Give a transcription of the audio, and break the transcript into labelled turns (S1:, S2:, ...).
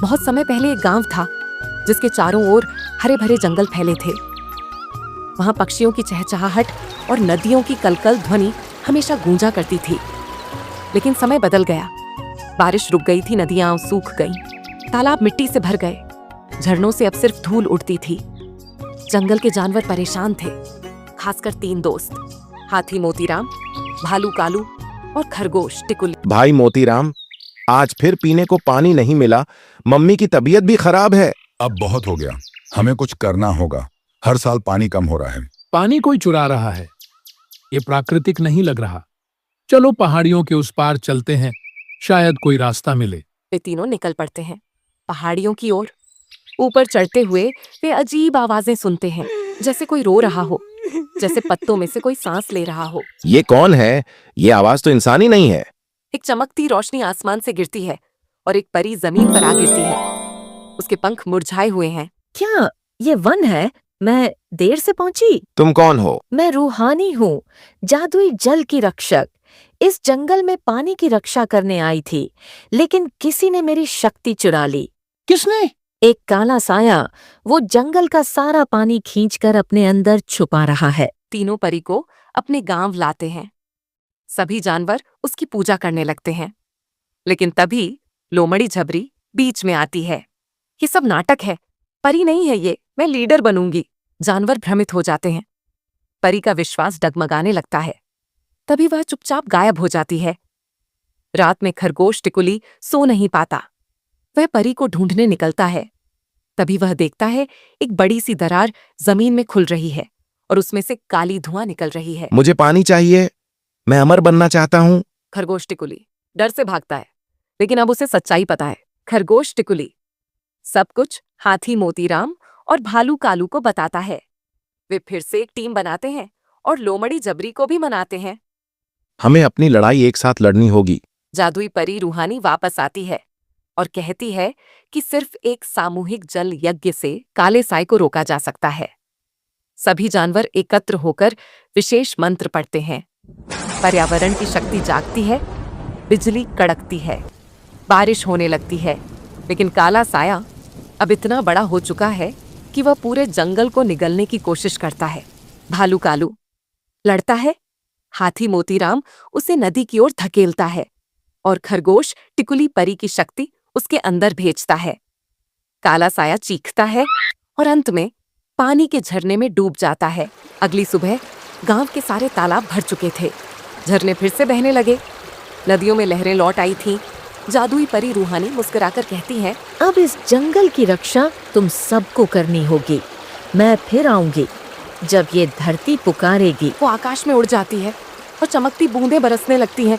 S1: बहुत समय पहले एक गांव था जिसके चारों ओर हरे भरे जंगल फैले थे। वहां पक्षियों की चहचहाहट और नदियों की कलकल ध्वनि हमेशा गूंजा करती थी। लेकिन समय बदल गया। बारिश रुक गई थी, नदियां सूख गईं, तालाब मिट्टी से भर गए, झरनों से अब सिर्फ धूल उड़ती थी। जंगल के जानवर परेशान थे, खासकर 3 दोस्त, हाथी मोतीराम, भालू कालू और खरगोश टिकुली।
S2: भाई मोतीराम, आज फिर पीने को पानी नहीं मिला। मम्मी की तबीयत भी खराब है।
S3: अब बहुत हो गया, हमें कुछ करना होगा। हर साल पानी कम हो रहा है।
S4: पानी कोई चुरा रहा है, ये प्राकृतिक नहीं लग रहा। चलो पहाड़ियों के उस पार चलते हैं, शायद कोई रास्ता मिले।
S1: वे तीनों निकल पड़ते हैं पहाड़ियों की ओर। ऊपर चढ़ते हुए वे अजीब आवाजें सुनते हैं, जैसे कोई रो रहा हो, जैसे पत्तों में से कोई सांस ले रहा हो।
S2: ये कौन है? ये आवाज तो इंसानी नहीं है।
S1: एक चमकती रोशनी आसमान से गिरती है और एक परी जमीन पर आ गिरती है। उसके पंख मुरझाए हुए हैं।
S5: क्या ये वन है? मैं देर से पहुंची।
S2: तुम कौन हो?
S5: मैं रूहानी हूँ, जादुई जल की रक्षक। इस जंगल में पानी की रक्षा करने आई थी, लेकिन किसी ने मेरी शक्ति चुरा ली।
S4: किसने?
S5: एक काला साया, वो जंगल का सारा पानी खींचकर अपने अंदर छुपा रहा है।
S1: तीनों परी को अपने गांव लाते हैं। सभी जानवर उसकी पूजा करने लगते हैं। लेकिन तभी लोमड़ी झबरी बीच में आती है। ये सब नाटक है, परी नहीं है ये, मैं लीडर बनूंगी। जानवर भ्रमित हो जाते हैं। परी का विश्वास डगमगाने लगता है। तभी वह चुपचाप गायब हो जाती है। रात में खरगोश टिकुली सो नहीं पाता। वह परी को ढूंढने निकलता है। तभी वह देखता है एक बड़ी सी दरार जमीन में खुल रही है और उसमें से काली धुआं निकल रही है।
S2: मुझे पानी चाहिए, मैं अमर बनना चाहता हूँ।
S1: खरगोश टिकुली डर से भागता है, लेकिन अब उसे सच्चाई पता है। खरगोश टिकुली सब कुछ हाथी मोतीराम और भालू कालू को बताता है। वे फिर से एक टीम बनाते हैं और लोमड़ी जबरी को भी मनाते हैं।
S2: हमें अपनी लड़ाई एक साथ लड़नी होगी।
S1: जादुई परी रूहानी वापस आती है और कहती है कि सिर्फ एक सामूहिक जल यज्ञ से काले साए को रोका जा सकता है। सभी जानवर एकत्र होकर विशेष मंत्र पढ़ते हैं। पर्यावरण की शक्ति जागती है, बिजली कड़कती है, बारिश होने लगती है। लेकिन काला साया अब इतना बड़ा हो चुका है कि वह पूरे जंगल को निगलने की कोशिश करता है। भालू कालू लड़ता है, हाथी मोतीराम उसे नदी की ओर धकेलता है और खरगोश टिकुली परी की शक्ति उसके अंदर भेजता है। काला साया चीखता है और अंत में पानी के झरने में डूब जाता है। अगली सुबह गांव के सारे तालाब भर चुके थे। झरने फिर से बहने लगे, नदियों में लहरें लौट आई थीं। जादुई परी रूहानी मुस्कुराकर कहती है,
S5: अब इस जंगल की रक्षा तुम सबको करनी होगी। मैं फिर आऊंगी जब ये धरती पुकारेगी।
S1: वो आकाश में उड़ जाती है और चमकती बूंदें बरसने लगती हैं।